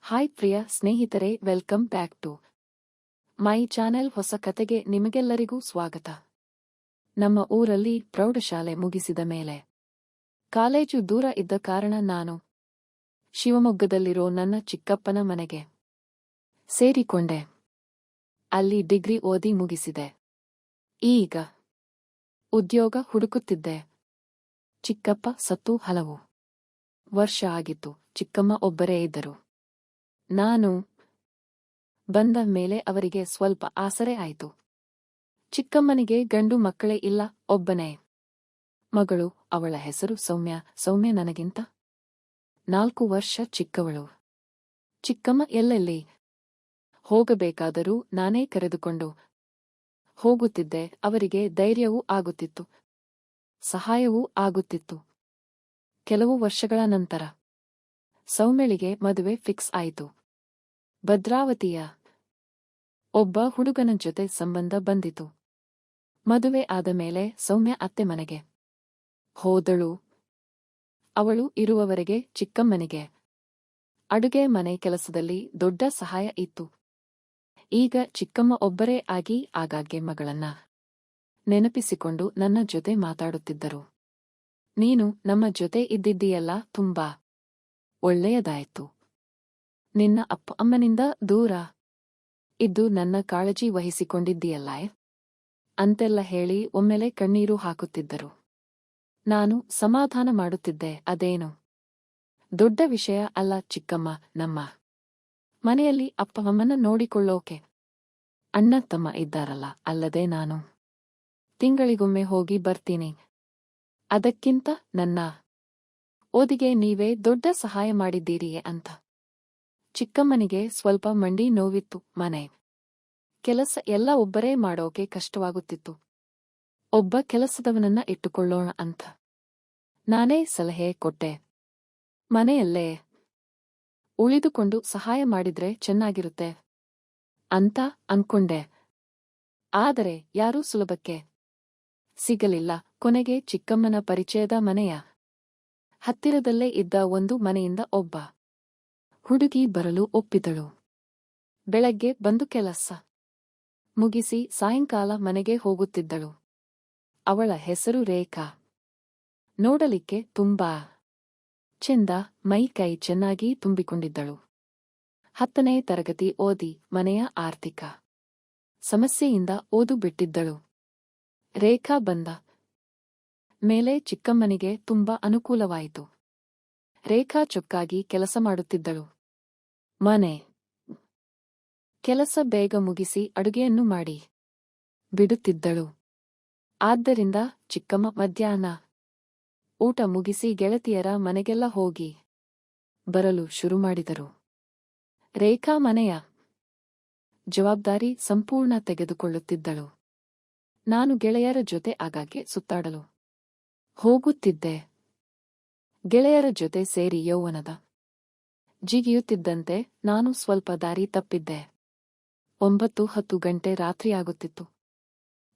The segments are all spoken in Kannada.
ಹಾಯ್ ಪ್ರಿಯ ಸ್ನೇಹಿತರೆ, welcome back to my channel. ಹೊಸ ಕತೆಗೆ ನಿಮಗೆಲ್ಲರಿಗೂ ಸ್ವಾಗತ. ನಮ್ಮ ಊರಲ್ಲಿ ಪ್ರೌಢಶಾಲೆ ಮುಗಿಸಿದ ಮೇಲೆ ಕಾಲೇಜು ದೂರ ಇದ್ದ ಕಾರಣ ನಾನು ಶಿವಮೊಗ್ಗದಲ್ಲಿರೋ ನನ್ನ ಚಿಕ್ಕಪ್ಪನ ಮನೆಗೆ ಸೇರಿಕೊಂಡೆ. ಅಲ್ಲಿ ಡಿಗ್ರಿ ಓದಿ ಮುಗಿಸಿದೆ. ಈಗ ಉದ್ಯೋಗ ಹುಡುಕುತ್ತಿದ್ದೆ. ಚಿಕ್ಕಪ್ಪ ಸತ್ತು ಹಲವು ವರ್ಷ ಆಗಿತ್ತು. ಚಿಕ್ಕಮ್ಮ ಒಬ್ಬರೇ ಇದ್ದರು. ನಾನು ಬಂದ ಮೇಲೆ ಅವರಿಗೆ ಸ್ವಲ್ಪ ಆಸರೆ ಆಯಿತು. ಚಿಕ್ಕಮ್ಮನಿಗೆ ಗಂಡು ಮಕ್ಕಳೇ ಇಲ್ಲ, ಒಬ್ಬನೇ ಮಗಳು. ಅವಳ ಹೆಸರು ಸೌಮ್ಯ. ಸೌಮ್ಯ ನನಗಿಂತ 4 ವರ್ಷ ಚಿಕ್ಕವಳು. ಚಿಕ್ಕಮ್ಮ ಎಲ್ಲೆಲ್ಲಿ ಹೋಗಬೇಕಾದರೂ ನಾನೇ ಕರೆದುಕೊಂಡು ಹೋಗುತ್ತಿದ್ದೆ. ಅವರಿಗೆ ಧೈರ್ಯವೂ ಆಗುತ್ತಿತ್ತು, ಸಹಾಯವೂ ಆಗುತ್ತಿತ್ತು. ಕೆಲವು ವರ್ಷಗಳ ನಂತರ ಸೌಮ್ಯಳಿಗೆ ಮದುವೆ ಫಿಕ್ಸ್ ಆಯಿತು. ಭದ್ರಾವತಿಯ ಒಬ್ಬ ಹುಡುಗನ ಜೊತೆ ಸಂಬಂಧ ಬಂದಿತು. ಮದುವೆ ಆದ ಮೇಲೆ ಸೌಮ್ಯ ಅತ್ತೆ ಮನೆಗೆ ಹೋದಳು. ಅವಳು ಇರುವವರೆಗೆ ಚಿಕ್ಕಮ್ಮನಿಗೆ ಅಡುಗೆ ಮನೆ ಕೆಲಸದಲ್ಲಿ ದೊಡ್ಡ ಸಹಾಯ ಇತ್ತು. ಈಗ ಚಿಕ್ಕಮ್ಮ ಒಬ್ಬರೇ ಆಗಿ ಆಗಾಗ್ಗೆ ಮಗಳನ್ನ ನೆನಪಿಸಿಕೊಂಡು ನನ್ನ ಜೊತೆ ಮಾತಾಡುತ್ತಿದ್ದರು. ನೀನು ನಮ್ಮ ಜೊತೆ ಇದ್ದಿದ್ದೀಯಲ್ಲ, ತುಂಬಾ ಒಳ್ಳೆಯದಾಯಿತು. ನಿನ್ನ ಅಪ್ಪ ಅಮ್ಮನಿಂದ ದೂರ ಇದ್ದು ನನ್ನ ಕಾಳಜಿ ವಹಿಸಿಕೊಂಡಿದ್ದೀಯಲ್ಲ ಅಂತೆಲ್ಲ ಹೇಳಿ ಒಮ್ಮೆಲೆ ಕಣ್ಣೀರು ಹಾಕುತ್ತಿದ್ದರು. ನಾನು ಸಮಾಧಾನ ಮಾಡುತ್ತಿದ್ದೆ. ಅದೇನು ದೊಡ್ಡ ವಿಷಯ ಅಲ್ಲ ಚಿಕ್ಕಮ್ಮ, ನಮ್ಮ ಮನೆಯಲ್ಲಿ ಅಪ್ಪ ಅಮ್ಮನ ನೋಡಿಕೊಳ್ಳೋಕೆ ಅಣ್ಣ ತಮ್ಮ ಇದ್ದಾರಲ್ಲ, ಅಲ್ಲದೆ ನಾನು ತಿಂಗಳಿಗೊಮ್ಮೆ ಹೋಗಿ ಬರ್ತೀನಿ. ಅದಕ್ಕಿಂತ ನನ್ನ ಓದಿಗೆ ನೀವೇ ದೊಡ್ಡ ಸಹಾಯ ಮಾಡಿದ್ದೀರಿಯೇ ಅಂತ. ಚಿಕ್ಕಮ್ಮನಿಗೆ ಸ್ವಲ್ಪ ಮಂಡಿ ನೋವಿತ್ತು. ಮನೆ ಕೆಲಸ ಎಲ್ಲ ಒಬ್ಬರೇ ಮಾಡೋಕೆ ಕಷ್ಟವಾಗುತ್ತಿತ್ತು. ಒಬ್ಬ ಕೆಲಸದವನನ್ನ ಇಟ್ಟುಕೊಳ್ಳೋಣ ಅಂತ ನಾನೇ ಸಲಹೆ ಕೊಟ್ಟೆ. ಮನೆಯಲ್ಲೇ ಉಳಿದುಕೊಂಡು ಸಹಾಯ ಮಾಡಿದ್ರೆ ಚೆನ್ನಾಗಿರುತ್ತೆ ಅಂತ ಅನ್ಕೊಂಡೆ. ಆದರೆ ಯಾರೂ ಸುಲಭಕ್ಕೆ ಸಿಗಲಿಲ್ಲ. ಕೊನೆಗೆ ಚಿಕ್ಕಮ್ಮನ ಪರಿಚಯದ ಮನೆಯ ಹತ್ತಿರದಲ್ಲೇ ಇದ್ದ ಒಂದು ಮನೆಯಿಂದ ಒಬ್ಬ ಹುಡುಗಿ ಬರಲು ಒಪ್ಪಿದಳು. ಬೆಳಗ್ಗೆ ಬಂದು ಕೆಲಸ ಮುಗಿಸಿ ಸಾಯಂಕಾಲ ಮನೆಗೆ ಹೋಗುತ್ತಿದ್ದಳು. ಅವಳ ಹೆಸರು ರೇಖಾ. ನೋಡಲಿಕ್ಕೆ ತುಂಬಾ ಚೆಂದ, ಮೈ ಕೈ ಚೆನ್ನಾಗಿ ತುಂಬಿಕೊಂಡಿದ್ದಳು. 10ನೇ ತರಗತಿ ಓದಿ ಮನೆಯ ಆರ್ಥಿಕ ಸಮಸ್ಯೆಯಿಂದ ಓದು ಬಿಟ್ಟಿದ್ದಳು. ರೇಖಾ ಬಂದ ಮೇಲೆ ಚಿಕ್ಕಮ್ಮನಿಗೆ ತುಂಬಾ ಅನುಕೂಲವಾಯಿತು. ರೇಖಾ ಚೊಕ್ಕಾಗಿ ಕೆಲಸ ಮಾಡುತ್ತಿದ್ದಳು. ಮನೆ ಕೆಲಸ ಬೇಗ ಮುಗಿಸಿ ಅಡುಗೆಯನ್ನು ಮಾಡಿ ಬಿಡುತ್ತಿದ್ದಳು. ಆದ್ದರಿಂದ ಚಿಕ್ಕಮ್ಮ ಮಧ್ಯಾಹ್ನ ಊಟ ಮುಗಿಸಿ ಗೆಳತಿಯರ ಮನೆಗೆಲ್ಲ ಹೋಗಿ ಬರಲು ಶುರು ಮಾಡಿದರು. ರೇಖಾ ಮನೆಯ ಜವಾಬ್ದಾರಿ ಸಂಪೂರ್ಣ ತೆಗೆದುಕೊಳ್ಳುತ್ತಿದ್ದಳು. ನಾನು ಗೆಳೆಯರ ಜೊತೆ ಆಗಾಗ್ಗೆ ಸುತ್ತಾಡಲು ಹೋಗುತ್ತಿದ್ದೆ. ಗೆಳೆಯರ ಜೊತೆ ಸೇರಿ ಯೌವನದ ಜಿಗಿಯುತ್ತಿದ್ದಂತೆ ನಾನು ಸ್ವಲ್ಪ ದಾರಿ ತಪ್ಪಿದ್ದೆ. 9-10 ಗಂಟೆ ರಾತ್ರಿಯಾಗುತ್ತಿತ್ತು.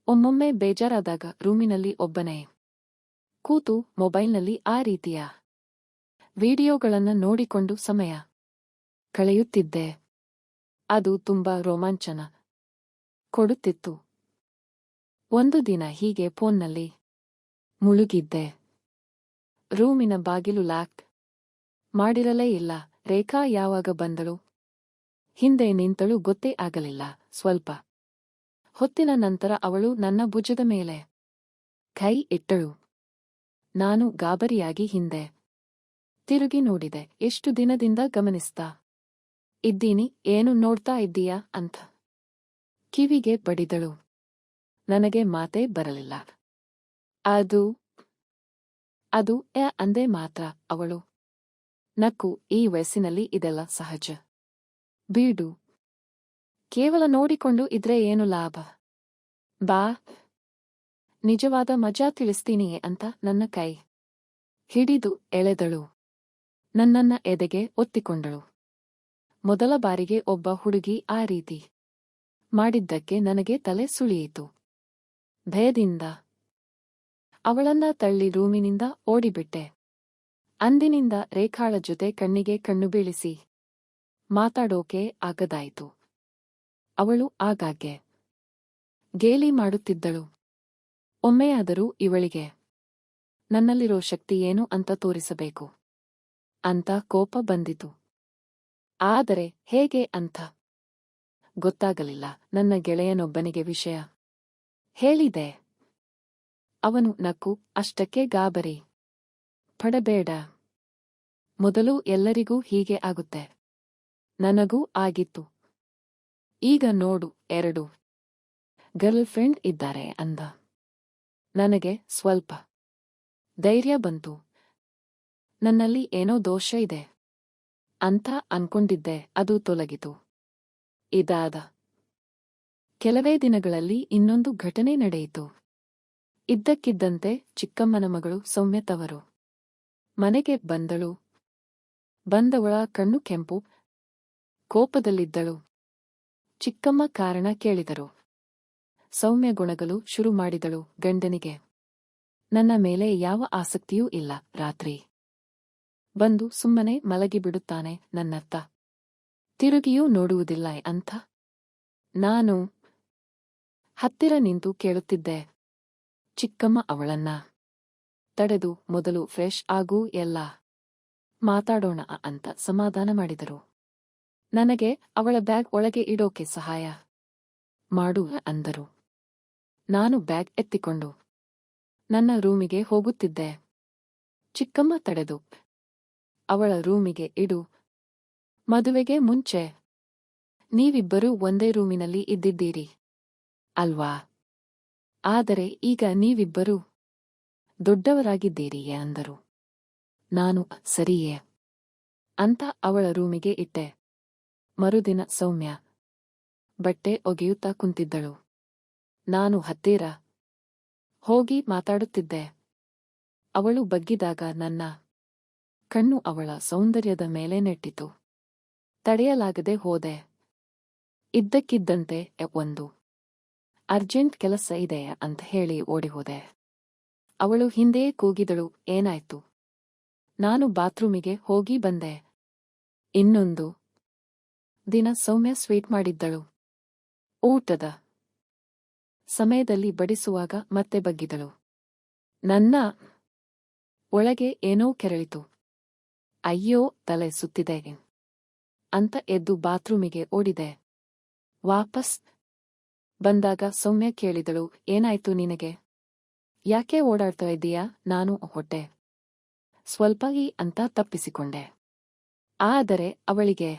ಒಮ್ಮೊಮ್ಮೆ ಬೇಜಾರಾದಾಗ ರೂಮಿನಲ್ಲಿ ಒಬ್ಬನೇ ಕೂತು ಮೊಬೈಲ್ನಲ್ಲಿ ಆ ರೀತಿಯ ವಿಡಿಯೋಗಳನ್ನ ನೋಡಿಕೊಂಡು ಸಮಯ ಕಳೆಯುತ್ತಿದ್ದೆ. ಅದು ತುಂಬಾ ರೋಮಾಂಚನ ಕೊಡುತ್ತಿತ್ತು. ಒಂದು ದಿನ ಹೀಗೆ ಫೋನ್ನಲ್ಲಿ ಮುಳುಗಿದ್ದೆ. ರೂಮಿನ ಬಾಗಿಲು ಲಾಕ್ ಮಾಡಿರಲೇ ಇಲ್ಲ. ರೇಖಾ ಯಾವಾಗ ಬಂದಳು, ಹಿಂದೆ ನಿಂತಳು ಗೊತ್ತೇ ಆಗಲಿಲ್ಲ. ಸ್ವಲ್ಪ ಹೊತ್ತಿನ ನಂತರ ಅವಳು ನನ್ನ ಭುಜದ ಮೇಲೆ ಕೈ ಇಟ್ಟಳು. ನಾನು ಗಾಬರಿಯಾಗಿ ಹಿಂದೆ ತಿರುಗಿ ನೋಡಿದೆ. ಎಷ್ಟು ದಿನದಿಂದ ಗಮನಿಸ್ತಾ ಇದ್ದೀನಿ, ಏನು ನೋಡ್ತಾ ಇದ್ದೀಯಾ ಅಂತ ಕಿವಿಗೆ ಬಡಿದಳು. ನನಗೆ ಮಾತೇ ಬರಲಿಲ್ಲ. ಅದು ಅಂದೆ ಮಾತ್ರ. ಅವಳು ನಕ್ಕು, ಈ ವಯಸ್ಸಿನಲ್ಲಿ ಇದೆಲ್ಲ ಸಹಜ ಬೀಡು, ಕೇವಲ ನೋಡಿಕೊಂಡು ಇದ್ರೆ ಏನು ಲಾಭ, ಬಾ ನಿಜವಾದ ಮಜಾ ತಿಳಿಸ್ತೀನಿ ಅಂತ ನನ್ನ ಕೈ ಹಿಡಿದು ಎಳೆದಳು. ನನ್ನನ್ನ ಎದೆಗೆ ಒತ್ತಿಕೊಂಡಳು. ಮೊದಲ ಬಾರಿಗೆ ಒಬ್ಬ ಹುಡುಗಿ ಆ ರೀತಿ ಮಾಡಿದ್ದಕ್ಕೆ ನನಗೆ ತಲೆ ಸುಳಿಯಿತು. ಭಯದಿಂದ ಅವಳನ್ನ ತಳ್ಳಿ ರೂಮಿನಿಂದ ಓಡಿಬಿಟ್ಟೆ. ಅಂದಿನಿಂದ ರೇಖಾಳ ಜೊತೆ ಕಣ್ಣಿಗೆ ಕಣ್ಣು ಬೀಳಿಸಿ ಮಾತಾಡೋಕೆ ಆಗದಾಯಿತು. ಅವಳು ಆಗಾಗ್ಗೆ ಗೇಲಿ ಮಾಡುತ್ತಿದ್ದಳು. ಒಮ್ಮೆಯಾದರೂ ಇವಳಿಗೆ ನನ್ನಲ್ಲಿರೋ ಶಕ್ತಿ ಏನು ಅಂತ ತೋರಿಸಬೇಕು ಅಂತ ಕೋಪ ಬಂದಿತು. ಆದರೆ ಹೇಗೆ ಅಂತ ಗೊತ್ತಾಗಲಿಲ್ಲ. ನನ್ನ ಗೆಳೆಯನೊಬ್ಬನಿಗೆ ವಿಷಯ ಹೇಳಿದೆ. ಅವನು ನಕ್ಕು, ಅಷ್ಟಕ್ಕೆ ಗಾಬರಿ ಪಡಬೇಡ. ಮೊದಲು ಎಲ್ಲರಿಗೂ ಹೀಗೆ ಆಗುತ್ತೆ. ನನಗೂ ಆಗಿತ್ತು. ಈಗ ನೋಡು, 2 ಗರ್ಲ್ಫ್ರೆಂಡ್ ಇದ್ದಾರೆ ಅಂದ. ನನಗೆ ಸ್ವಲ್ಪ ಧೈರ್ಯ ಬಂತು. ನನ್ನಲ್ಲಿ ಏನೋ ದೋಷ ಇದೆ ಅಂತ ಅನ್ಕೊಂಡಿದ್ದೆ, ಅದು ತೊಲಗಿತು. ಇದಾದ ಕೆಲವೇ ದಿನಗಳಲ್ಲಿ ಇನ್ನೊಂದು ಘಟನೆ ನಡೆಯಿತು. ಇದ್ದಕ್ಕಿದ್ದಂತೆ ಚಿಕ್ಕಮ್ಮನ ಮಗಳು ಸೌಮ್ಯ ತವರು ಮನೆಗೆ ಬಂದಳು. ಬಂದವಳ ಕಣ್ಣು ಕೆಂಪು, ಕೋಪದಲ್ಲಿದ್ದಳು. ಚಿಕ್ಕಮ್ಮ ಕಾರಣ ಕೇಳಿದರು. ಸೌಮ್ಯ ಗೊಣಗಲು ಶುರು ಮಾಡಿದಳು. ಗಂಡನಿಗೆ ನನ್ನ ಮೇಲೆ ಯಾವ ಆಸಕ್ತಿಯೂ ಇಲ್ಲ. ರಾತ್ರಿ ಬಂದು ಸುಮ್ಮನೆ ಮಲಗಿಬಿಡುತ್ತಾನೆ. ನನ್ನತ್ತ ತಿರುಗಿಯೂ ನೋಡುವುದಿಲ್ಲ ಅಂತ ನಾನು ಹತ್ತಿರ ನಿಂತು ಕೇಳುತ್ತಿದ್ದೆ. ಚಿಕ್ಕಮ್ಮ ಅವಳನ್ನ ತಡೆದು, ಮೊದಲು ಫ್ರೆಶ್ ಆಗು, ಎಲ್ಲ ಮಾತಾಡೋಣ ಅಂತ ಸಮಾಧಾನ ಮಾಡಿದರು. ನನಗೆ ಅವಳ ಬ್ಯಾಗ್ ಒಳಗೆ ಇಡೋಕೆ ಸಹಾಯ ಮಾಡು ಅಂದರು. ನಾನು ಬ್ಯಾಗ್ ಎತ್ತಿಕೊಂಡು ನನ್ನ ರೂಮಿಗೆ ಹೋಗುತ್ತಿದ್ದೆ. ಚಿಕ್ಕಮ್ಮ ತಡೆದು, ಅವಳ ರೂಮಿಗೆ ಇಡು. ಮದುವೆಗೆ ಮುಂಚೆ ನೀವಿಬ್ಬರೂ ಒಂದೇ ರೂಮಿನಲ್ಲಿ ಇದ್ದಿದ್ದೀರಿ ಅಲ್ವಾ? ಆದರೆ ಈಗ ನೀವಿಬ್ಬರೂ ದೊಡ್ಡವರಾಗಿದ್ದೀರಿಯೇ ಅಂದರು. ನಾನು ಸರಿಯೇ ಅಂತ ಅವಳ ರೂಮಿಗೆ ಇಟ್ಟೆ. ಮರುದಿನ ಸೌಮ್ಯ ಬಟ್ಟೆ ಒಗೆಯುತ್ತಾ ಕುಂತಿದ್ದಳು. ನಾನು ಹತ್ತಿರ ಹೋಗಿ ಮಾತಾಡುತ್ತಿದ್ದೆ. ಅವಳು ಬಗ್ಗಿದಾಗ ನನ್ನ ಕಣ್ಣು ಅವಳ ಸೌಂದರ್ಯದ ಮೇಲೆ ನೆಟ್ಟಿತು. ತಡೆಯಲಾಗದೆ ಹೋದೆ. ಇದ್ದಕ್ಕಿದ್ದಂತೆ ಒಂದು ಅರ್ಜೆಂಟ್ ಕೆಲಸ ಇದೆ ಅಂತ ಹೇಳಿ ಓಡಿಹೋದೆ. ಅವಳು ಹಿಂದೆ ಕೂಗಿದಳು, ಏನಾಯ್ತು? ನಾನು ಬಾತ್ರೂಮಿಗೆ ಹೋಗಿ ಬಂದೆ. ಇನ್ನೊಂದು ದಿನ ಸೌಮ್ಯ ಸ್ವೀಟ್ ಮಾಡಿದ್ದಳು. ಊಟದ ಸಮಯದಲ್ಲಿ ಬಡಿಸುವಾಗ ಮತ್ತೆ ಬಗ್ಗಿದಳು. ನನ್ನ ಒಳಗೆ ಏನೋ ಕೆರಳಿತು. ಅಯ್ಯೋ, ತಲೆ ಸುತ್ತಿದೆ ಅಂತ ಎದ್ದು ಬಾತ್ರೂಮಿಗೆ ಓಡಿದೆ. ವಾಪಸ್ ಬಂದಾಗ ಸೌಮ್ಯ ಕೇಳಿದಳು, ಏನಾಯ್ತು ನಿನಗೆ? ಯಾಕೆ ಓಡಾಡ್ತಾ ಇದ್ದೀಯಾ? ನಾನು ಹೊಟ್ಟೆ ಸ್ವಲ್ಪ ಅಂತ ತಪ್ಪಿಸಿಕೊಂಡೆ. ಆದರೆ ಅವಳಿಗೆ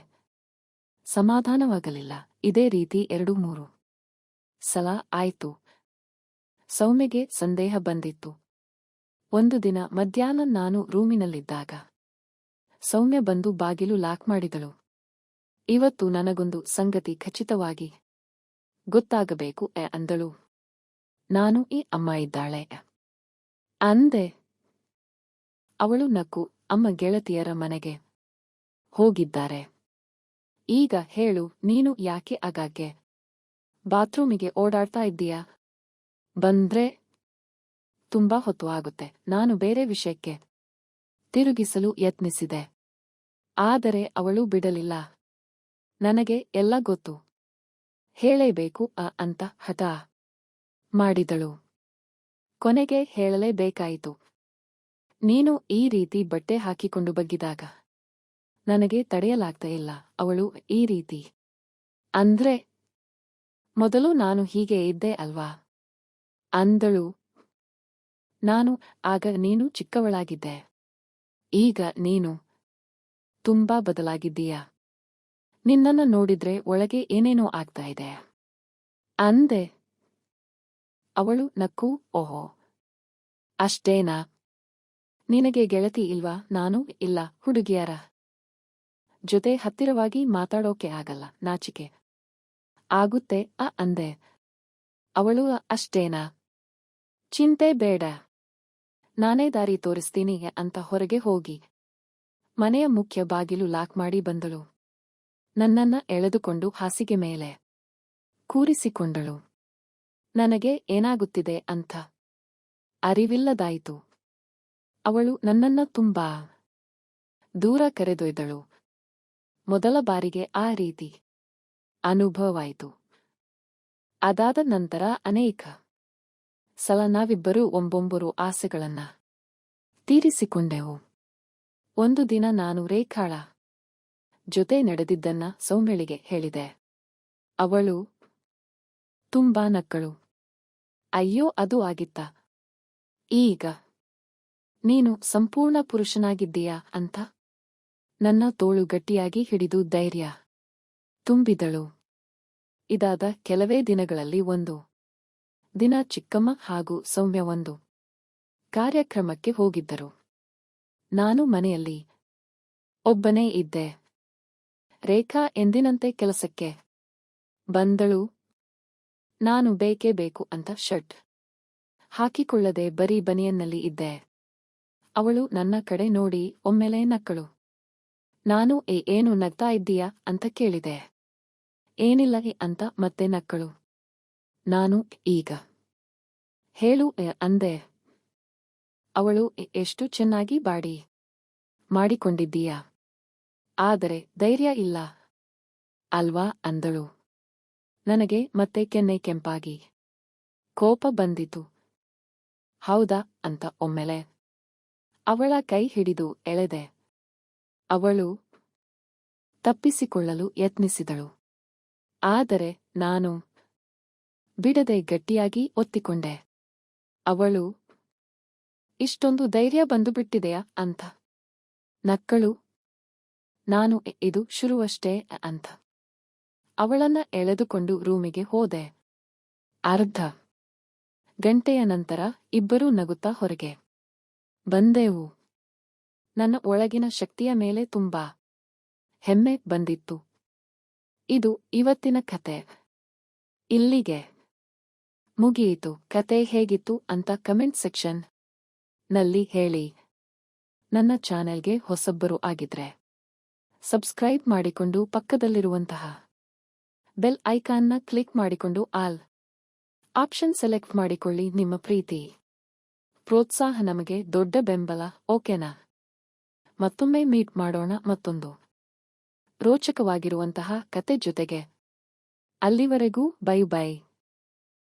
ಸಮಾಧಾನವಾಗಲಿಲ್ಲ. ಇದೇ ರೀತಿ 2-3 ಸಲ ಆಯ್ತು. ಸೌಮ್ಯಗೆ ಸಂದೇಹ ಬಂದಿತ್ತು. ಒಂದು ದಿನ ಮಧ್ಯಾಹ್ನ ನಾನು ರೂಮಿನಲ್ಲಿದ್ದಾಗ ಸೌಮ್ಯ ಬಂದು ಬಾಗಿಲು ಲಾಕ್ ಮಾಡಿದಳು. ಇವತ್ತು ನನಗೊಂದು ಸಂಗತಿ ಖಚಿತವಾಗಿ ಗೊತ್ತಾಗಬೇಕು ಅಂದಳು. ನಾನು ಈ ಅಮ್ಮ ಇದ್ದಾಳೆ ಅಂದೆ. ಅವಳು ನಕ್ಕು, ಅಮ್ಮ ಗೆಳತಿಯರ ಮನೆಗೆ ಹೋಗಿದ್ದಾರೆ. ಈಗ ಹೇಳು, ನೀನು ಯಾಕೆ ಆಗಾಗ್ಗೆ ಬಾತ್ರೂಮಿಗೆ ಓಡಾಡ್ತಾ ಇದ್ದೀಯಾ? ಬಂದ್ರೆ ತುಂಬಾ ಹೊತ್ತು ಆಗುತ್ತೆ. ನಾನು ಬೇರೆ ವಿಷಯಕ್ಕೆ ತಿರುಗಿಸಲು ಯತ್ನಿಸಿದೆ. ಆದರೆ ಅವಳು ಬಿಡಲಿಲ್ಲ. ನನಗೆ ಎಲ್ಲ ಗೊತ್ತು, ಹೇಳಲೇಬೇಕು ಅಂತ ಹಠ ಮಾಡಿದಳು. ಕೊನೆಗೆ ಹೇಳಲೇಬೇಕಾಯಿತು. ನೀನು ಈ ರೀತಿ ಬಟ್ಟೆ ಹಾಕಿಕೊಂಡು ಬಗ್ಗಿದಾಗ ನನಗೆ ತಡೆಯಲಾಗ್ತಾ ಇಲ್ಲ. ಅವಳು ಈ ರೀತಿ ಅಂದ್ರೆ ಮೊದಲು ನಾನು ಹೀಗೆ ಇದ್ದೆ ಅಲ್ವಾ ಅಂದಳು. ನಾನು ಆಗ ನೀನು ಚಿಕ್ಕವಳಾಗಿದ್ದೆ. ಈಗ ನೀನು ತುಂಬಾ ಬದಲಾಗಿದ್ದೀಯ. ನಿನ್ನನ್ನು ನೋಡಿದ್ರೆ ಒಳಗೆ ಏನೇನೋ ಆಗ್ತಾ ಇದೆ ಅಂದೆ. ಅವಳು ನಕ್ಕು, ಓಹೋ, ಅಷ್ಟೇನಾ? ನಿನಗೆ ಗೆಳತಿ ಇಲ್ವಾ? ನಾನು ಇಲ್ಲ. ಹುಡುಗಿಯರ ಜೊತೆ ಹತ್ತಿರವಾಗಿ ಮಾತಾಡೋಕೆ ಆಗಲ್ಲ, ನಾಚಿಕೆ ಆಗುತ್ತೆ ಅಂದೆ. ಅವಳು ಅಷ್ಟೇನಾ? ಚಿಂತೆ ಬೇಡ, ನಾನೇ ದಾರಿ ತೋರಿಸ್ತೀನಿ ಅಂತ ಹೊರಗೆ ಹೋಗಿ ಮನೆಯ ಮುಖ್ಯ ಬಾಗಿಲು ಲಾಕ್ ಮಾಡಿ ಬಂದಳು. ನನ್ನನ್ನ ಎಳೆದುಕೊಂಡು ಹಾಸಿಗೆ ಮೇಲೆ ಕೂರಿಸಿಕೊಂಡಳು. ನನಗೆ ಏನಾಗುತ್ತಿದೆ ಅಂತ ಅರಿವಿಲ್ಲದಾಯಿತು. ಅವಳು ನನ್ನನ್ನ ತುಂಬಾ ದೂರ ಕರೆದೊಯ್ದಳು. ಮೊದಲ ಬಾರಿಗೆ ಆ ರೀತಿ ಅನುಭವವಾಯಿತು. ಅದಾದ ನಂತರ ಅನೇಕ ಸಲ ನಾವಿಬ್ಬರೂ ಒಬ್ಬೊಬ್ಬರು ಆಸೆಗಳನ್ನ ತೀರಿಸಿಕೊಂಡೆವು. ಒಂದು ದಿನ ನಾನು ರೇಖಾಳ ಜೊತೆ ನಡೆದಿದ್ದನ್ನ ಸೌಮ್ಯಳಿಗೆ ಹೇಳಿದೆ. ಅವಳು ತುಂಬಾ ನಕ್ಕಳು. ಅಯ್ಯೋ, ಅದು ಆಗಿತ್ತಾ? ಈಗ ನೀನು ಸಂಪೂರ್ಣ ಪುರುಷನಾಗಿದ್ದೀಯಾ ಅಂತ ನನ್ನ ತೋಳು ಗಟ್ಟಿಯಾಗಿ ಹಿಡಿದು ಧೈರ್ಯ ತುಂಬಿದಳು. ಇದಾದ ಕೆಲವೇ ದಿನಗಳಲ್ಲಿ ಒಂದು ದಿನ ಚಿಕ್ಕಮ್ಮ ಹಾಗೂ ಸೌಮ್ಯ ಒಂದು ಕಾರ್ಯಕ್ರಮಕ್ಕೆ ಹೋಗಿದ್ದರು. ನಾನು ಮನೆಯಲ್ಲಿ ಒಬ್ಬನೇ ಇದ್ದೆ. ರೇಖಾ ಎಂದಿನಂತೆ ಕೆಲಸಕ್ಕೆ ಬಂದಳು. ನಾನು ಬೇಕೇ ಬೇಕು ಅಂತ ಶರ್ಟ್ ಹಾಕಿಕೊಳ್ಳದೆ ಬರೀ ಬನಿಯನ್ನಲ್ಲಿ ಇದ್ದೆ. ಅವಳು ನನ್ನ ಕಡೆ ನೋಡಿ ಒಮ್ಮೆಲೆ ನಕ್ಕಳು. ನಾನು ಏನು ನಗ್ತಾ ಇದ್ದೀಯಾ ಅಂತ ಕೇಳಿದೆ. ಏನಿಲ್ಲ ಅಂತ ಮತ್ತೆ ನಕ್ಕಳು. ನಾನು ಈಗ ಹೇಳು ಅಂದೆ. ಅವಳು ಎಷ್ಟು ಚೆನ್ನಾಗಿ ಬಾಡಿ ಮಾಡಿಕೊಂಡಿದ್ದೀಯಾ, ಆದರೆ ಧೈರ್ಯ ಇಲ್ಲ ಅಲ್ವಾ ಅಂದಳು. ನನಗೆ ಮತ್ತೆ ಕೆನ್ನೆ ಕೆಂಪಾಗಿ ಕೋಪ ಬಂದಿತು. ಹೌದಾ ಅಂತ ಒಮ್ಮೆಲೆ ಅವಳ ಕೈ ಹಿಡಿದು ಎಳೆದೆ. ಅವಳು ತಪ್ಪಿಸಿಕೊಳ್ಳಲು ಯತ್ನಿಸಿದಳು. ಆದರೆ ನಾನು ಬಿಡದೆ ಗಟ್ಟಿಯಾಗಿ ಒತ್ತಿಕೊಂಡೆ. ಅವಳು ಇಷ್ಟೊಂದು ಧೈರ್ಯ ಬಂದುಬಿಟ್ಟಿದೆಯಾ ಅಂತ ನಕ್ಕಳು. ನಾನು ಇದು ಶುರುವಷ್ಟೇ ಅಂತ ಅವಳನ್ನ ಎಳೆದುಕೊಂಡು ರೂಮಿಗೆ ಹೋದೆ. ಅರ್ಧ ಗಂಟೆಯ ನಂತರ ಇಬ್ಬರೂ ನಗುತ್ತಾ ಹೊರಗೆ ಬಂದೆವು. ನನ್ನ ಒಳಗಿನ ಶಕ್ತಿಯ ಮೇಲೆ ತುಂಬಾ ಹೆಮ್ಮೆ ಬಂದಿತ್ತು. ಇದು ಇವತ್ತಿನ ಕತೆ. ಇಲ್ಲಿಗೆ ಮುಗಿಯಿತು. ಕತೆ ಹೇಗಿತ್ತು ಅಂತ ಕಮೆಂಟ್ ಸೆಕ್ಷನ್ ನಲ್ಲಿ ಹೇಳಿ. ನನ್ನ ಚಾನೆಲ್ಗೆ ಹೊಸಬ್ಬರು ಆಗಿದ್ರೆ ಸಬ್ಸ್ಕ್ರೈಬ್ ಮಾಡಿಕೊಂಡು ಪಕ್ಕದಲ್ಲಿರುವಂತಹ ಬೆಲ್ ಐಕಾನ್ನ ಕ್ಲಿಕ್ ಮಾಡಿಕೊಂಡು ಆಲ್ ಆಪ್ಷನ್ ಸೆಲೆಕ್ಟ್ ಮಾಡಿಕೊಳ್ಳಿ. ನಿಮ್ಮ ಪ್ರೀತಿ ಪ್ರೋತ್ಸಾಹ ನಮಗೆ ದೊಡ್ಡ ಬೆಂಬಲ. ಓಕೆನಾ? ಮತ್ತೊಮ್ಮೆ ಮೀಟ್ ಮಾಡೋಣ ಮತ್ತೊಂದು ರೋಚಕವಾಗಿರುವಂತಹ ಕತೆ ಜೊತೆಗೆ. ಅಲ್ಲಿವರೆಗೂ ಬೈ ಬೈ.